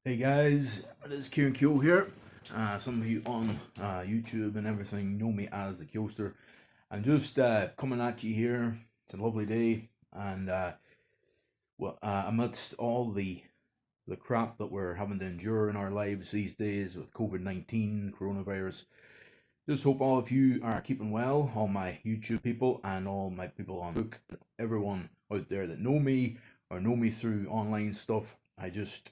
Hey guys, it is Kieran Keo here. Some of you on YouTube and everything know me as the Keoster. I'm just coming at you here. It's a lovely day, and amidst all the crap that we're having to endure in our lives these days with COVID-19, coronavirus, just hope all of you are keeping well. All my YouTube people and all my people on Facebook, everyone out there that know me or know me through online stuff. I just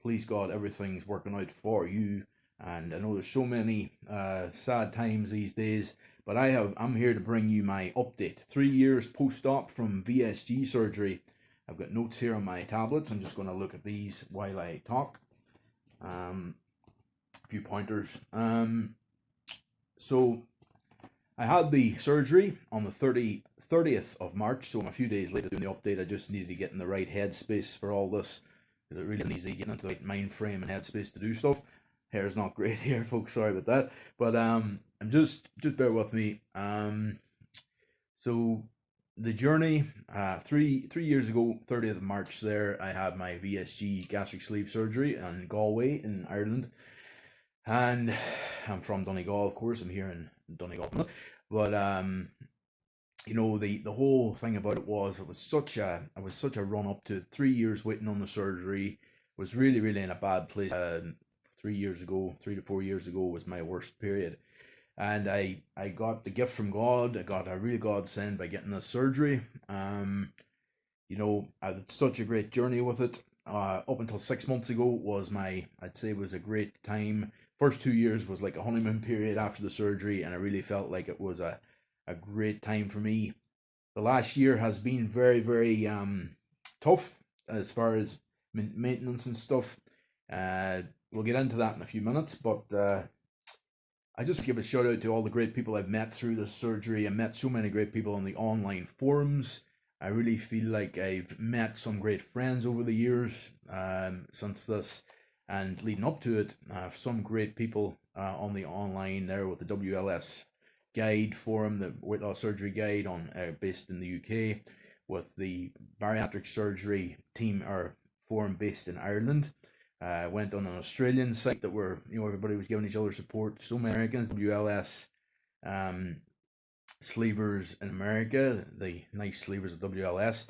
please God, everything's working out for you. And I know there's so many sad times these days, but I'm here to bring you my update. 3 years post-op from VSG surgery. I've got notes here on my tablets. I'm just going to look at these while I talk. A few pointers. So I had the surgery on the 30th of March, so I'm a few days later doing the update. I just needed to get in the right headspace for all this, because it really isn't easy getting into the right mind frame and headspace to do stuff. Hair's not great here, folks. Sorry about that. But I'm just bear with me. So the journey, 3 years ago, 30th of March. There, I had my VSG gastric sleeve surgery in Galway in Ireland, and I'm from Donegal, of course. I'm here in Donegal, but you know, the whole thing about it was such a run up to 3 years waiting on the surgery. Was really in a bad place. 3 years ago, 3 to 4 years ago was my worst period, and I got the gift from God. I got a real godsend by getting this surgery. You know, I had such a great journey with it. Up until 6 months ago was I'd say was a great time. First 2 years was like a honeymoon period after the surgery, and I really felt like it was a great time for me. The last year has been very tough as far as maintenance and stuff. We'll get into that in a few minutes, but I just give a shout out to all the great people I've met through this surgery. I met so many great people on the online forums. I really feel like I've met some great friends over the years since this and leading up to it. Some great people on the online there with the WLS guide forum, the weight loss surgery guide on based in the UK, with the bariatric surgery team or forum based in Ireland. Went on an Australian site that were, you know, everybody was giving each other support. So many Americans, WLS sleevers in America, the nice sleevers of WLS.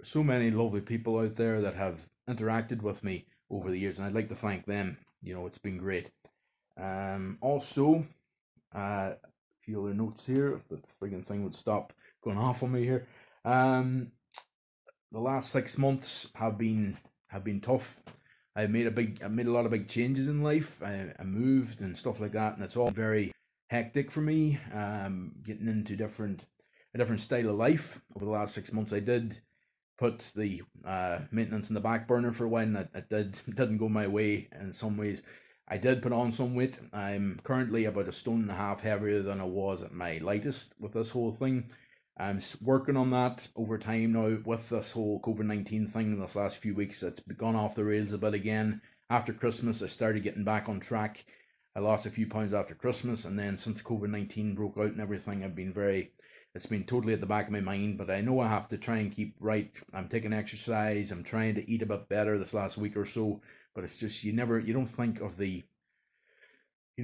So many lovely people out there that have interacted with me over the years, and I'd like to thank them. You know, it's been great. Also, a few other notes here. If the friggin' thing would stop going off on me here. The last 6 months have been tough. I made a lot of big changes in life. I moved and stuff like that, and it's all very hectic for me. Getting into a different style of life over the last 6 months. I did put the maintenance in the back burner for a while, and it didn't go my way in some ways. I did put on some weight. I'm currently about a stone and a half heavier than I was at my lightest with this whole thing. I'm working on that over time now with this whole COVID-19 thing in this last few weeks. It's gone off the rails a bit again. After Christmas, I started getting back on track. I lost a few pounds after Christmas, and then since COVID-19 broke out and everything, it's been totally at the back of my mind, but I know I have to try and keep right. I'm taking exercise. I'm trying to eat a bit better this last week or so, but it's just, you don't think of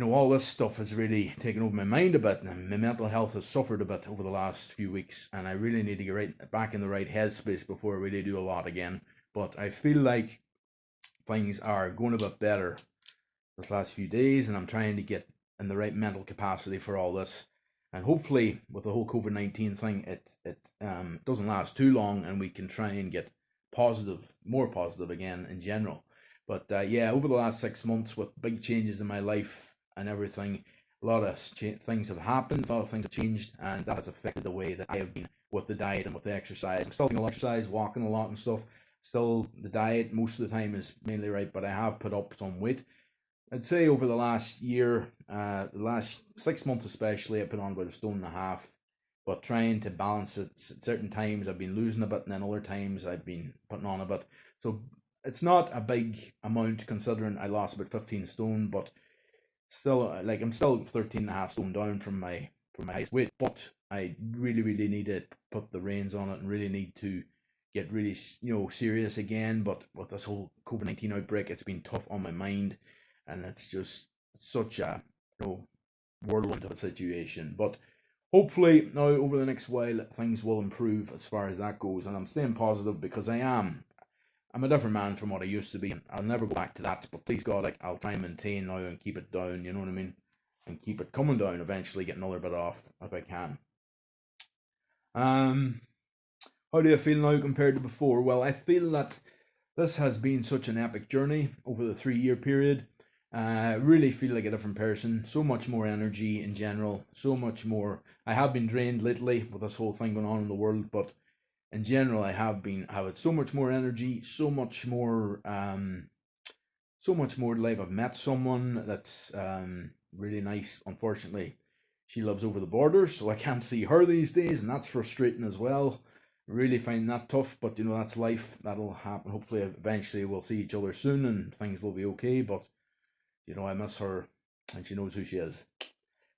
all this stuff has really taken over my mind a bit, and my mental health has suffered a bit over the last few weeks, and I really need to get right back in the right headspace before I really do a lot again. But I feel like things are going a bit better this last few days, and I'm trying to get in the right mental capacity for all this. And hopefully, with the whole COVID-19 thing, it doesn't last too long, and we can try and get more positive again in general. But yeah, over the last 6 months, with big changes in my life and everything, a lot of things have happened, a lot of things have changed, and that has affected the way that I have been with the diet and with the exercise. I'm still doing exercise, walking a lot and stuff. Still, the diet most of the time is mainly right, but I have put up some weight. I'd say over the last year, the last 6 months especially, I put on about a stone and a half, but trying to balance it. At certain times I've been losing a bit, and then other times I've been putting on a bit. So it's not a big amount considering I lost about 15 stone, but still, like, I'm still 13 and a half stone down from my highest weight, but I really need to put the reins on it and really need to get really, serious again. But with this whole COVID-19 outbreak, it's been tough on my mind, and it's just such a, whirlwind of a situation. But hopefully now over the next while things will improve as far as that goes, and I'm staying positive because I'm a different man from what I used to be, and I'll never go back to that. But please God, I'll try and maintain now and keep it down. You know what I mean? And keep it coming down. Eventually, get another bit off if I can. How do I feel now compared to before? Well, I feel that this has been such an epic journey over the 3-year period. Really feel like a different person. So much more energy in general. So much more. I have been drained lately with this whole thing going on in the world, but in general, I have had so much more energy, so much more to life. I've met someone that's really nice. Unfortunately, she lives over the border, so I can't see her these days, and that's frustrating as well. Really find that tough, but that's life. That'll happen. Hopefully, eventually, we'll see each other soon, and things will be okay. But I miss her, and she knows who she is.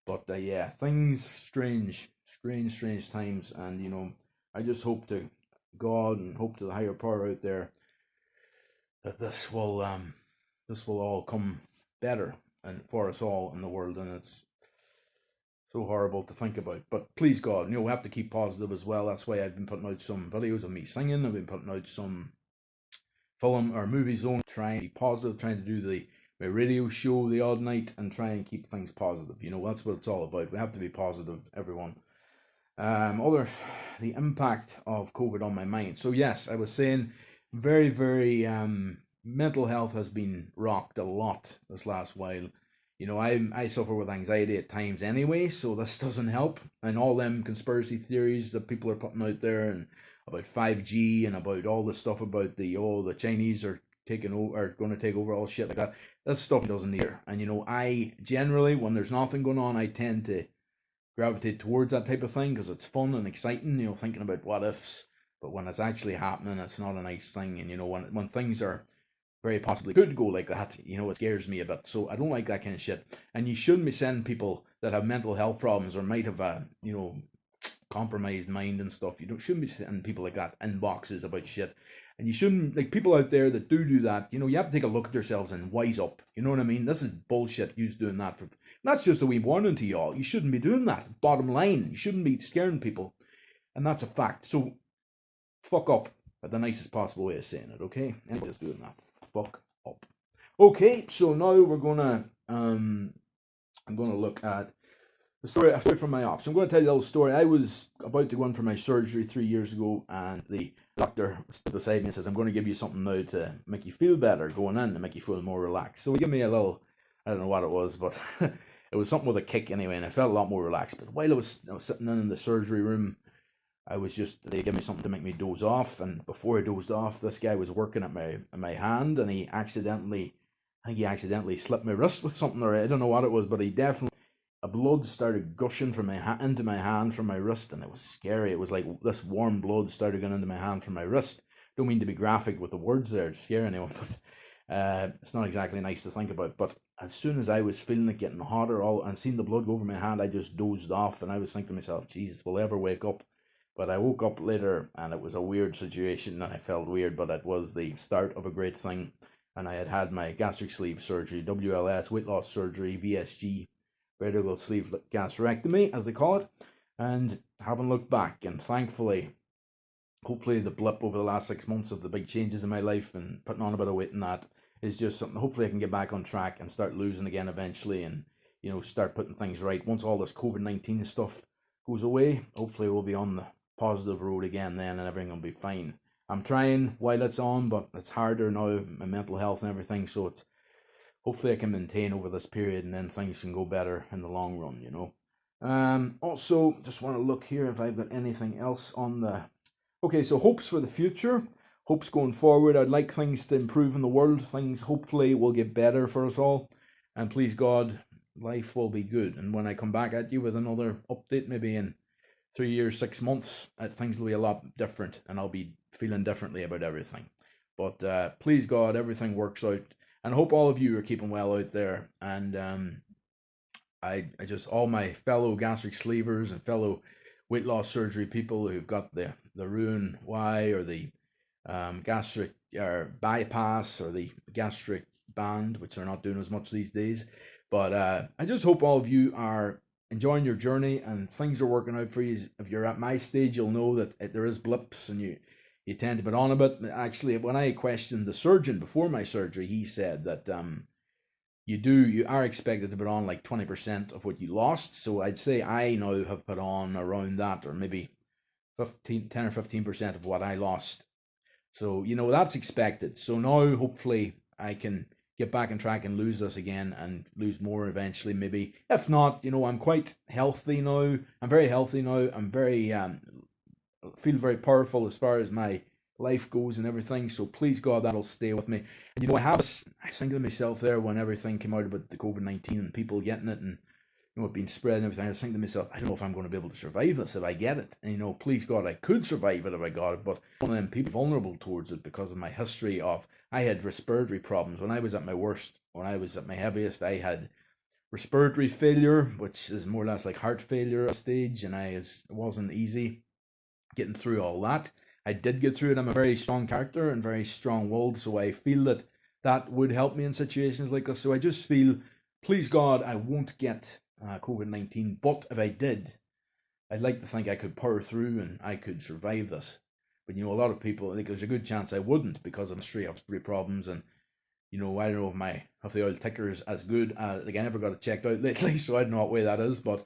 But yeah, things strange times, and I just hope to God and hope to the higher power out there that this will all come better and for us all in the world. And it's so horrible to think about, but please God, we have to keep positive as well. That's why I've been putting out some videos of me singing. I've been putting out some film or movie zone, trying to be positive, trying to do my radio show the odd night, and try and keep things positive. That's what it's all about. We have to be positive, everyone. The impact of COVID on my mind. So yes, I was saying, very, very mental health has been rocked a lot this last while. I suffer with anxiety at times anyway, so this doesn't help. And all them conspiracy theories that people are putting out there, and about 5G, and about all the stuff about the Chinese are going to take over, all shit like that. That stuff doesn't hear. And I generally, when there's nothing going on, I tend to gravitate towards that type of thing because it's fun and exciting, thinking about what ifs. But when it's actually happening, it's not a nice thing. And when things are very possibly could go like that, it scares me a bit. So I don't like that kind of shit. And you shouldn't be sending people that have mental health problems or might have a compromised mind and stuff. Shouldn't be sending people like that inboxes about shit. And you shouldn't, like, people out there that do that, you have to take a look at yourselves and wise up. You know what I mean? This is bullshit. You're doing that for. That's just a wee warning to y'all. You shouldn't be doing that. Bottom line, you shouldn't be scaring people, and that's a fact. So, fuck up, at the nicest possible way of saying it. Okay, anybody's doing that, fuck up. Okay, so now we're gonna I'm gonna look at a story from my ops. I'm going to tell you a little story. I was about to go in for my surgery 3 years ago, and the doctor stood beside me and says, "I'm going to give you something now to make you feel better going in, to make you feel more relaxed." So he gave me a little, I don't know what it was, but it was something with a kick anyway, and I felt a lot more relaxed. But while I was sitting in the surgery room, they gave me something to make me doze off, and before I dozed off, this guy was working at my hand, and I think he accidentally slipped my wrist with something, or I don't know what it was, but he definitely, blood started gushing from into my hand from my wrist, and it was scary. It was like this warm blood started going into my hand from my wrist. Don't mean to be graphic with the words there to scare anyone, but it's not exactly nice to think about. But as soon as I was feeling it getting hotter and seeing the blood go over my hand, I just dozed off, and I was thinking to myself, Jesus, will I ever wake up? But I woke up later, and it was a weird situation, and I felt weird, but it was the start of a great thing. And I had my gastric sleeve surgery, WLS, weight loss surgery, VSG, vertical sleeve gastrectomy, as they call it, and haven't looked back. And thankfully, hopefully the blip over the last 6 months of the big changes in my life and putting on a bit of weight and that is just something. Hopefully I can get back on track and start losing again eventually, and start putting things right. Once all this COVID-19 stuff goes away, hopefully we'll be on the positive road again then, and everything will be fine. I'm trying while it's on, but it's harder now, my mental health and everything, so it's hopefully I can maintain over this period, and then things can go better in the long run, Also, just want to look here if I've got anything else on the... Okay, so hopes for the future, hopes going forward. I'd like things to improve in the world. Things hopefully will get better for us all, and please God, life will be good. And when I come back at you with another update, maybe in 3 years, 6 months, things will be a lot different, and I'll be feeling differently about everything. But please God, everything works out. And I hope all of you are keeping well out there. And I just, all my fellow gastric sleevers and fellow weight loss surgery people who've got the Roux-en-Y or the gastric bypass or the gastric band, which are not doing as much these days. But I just hope all of you are enjoying your journey and things are working out for you. If you're at my stage, you'll know that there is blips and you tend to put on a bit. Actually, when I questioned the surgeon before my surgery, he said that you are expected to put on like 20% of what you lost. So I'd say I now have put on around that, or maybe 10 or 15% of what I lost. So, that's expected. So now hopefully I can get back on track and lose this again and lose more eventually, maybe. If not, I'm quite healthy now. I'm very healthy now. I'm very, feel very powerful as far as my life goes and everything. So please God, that'll stay with me. And I was thinking to myself there when everything came out about the COVID-19 and people getting it and it being spread and everything. I was thinking to myself, I don't know if I'm going to be able to survive this if I get it. And please God, I could survive it if I got it, but one of them people vulnerable towards it because of my history of I had respiratory problems when I was at my worst. When I was at my heaviest, I had respiratory failure, which is more or less like heart failure at a stage, and it wasn't easy getting through all that. I did get through it. I'm a very strong character and very strong-willed, so I feel that would help me in situations like this. So I just feel, please God, I won't get COVID-19, but if I did, I'd like to think I could power through and I could survive this. But a lot of people, I think there's a good chance I wouldn't because of history of respiratory problems, and I don't know if the oil ticker is as good. I never got it checked out lately, so I don't know what way that is, but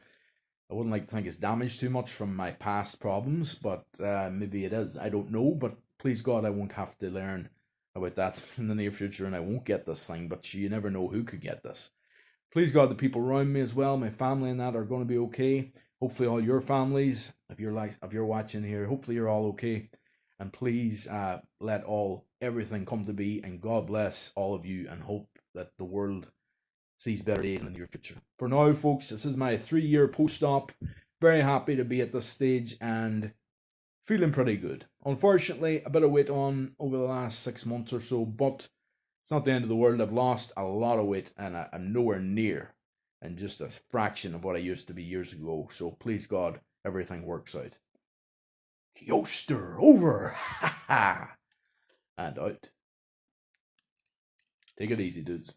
I wouldn't like to think it's damaged too much from my past problems, but maybe it is. I don't know, but please God, I won't have to learn about that in the near future, and I won't get this thing, but you never know who could get this. Please God, the people around me as well, my family and that, are going to be okay. Hopefully all your families, if you're watching here, hopefully you're all okay. And please let everything come to be, and God bless all of you, and hope that the world sees better days in the near future. For now, folks, this is my 3-year post-op. Very happy to be at this stage and feeling pretty good. Unfortunately, a bit of weight on over the last 6 months or so, but it's not the end of the world. I've lost a lot of weight and I'm nowhere near and just a fraction of what I used to be years ago. So please God, everything works out. Keoster over. Ha ha. And out. Take it easy, dudes.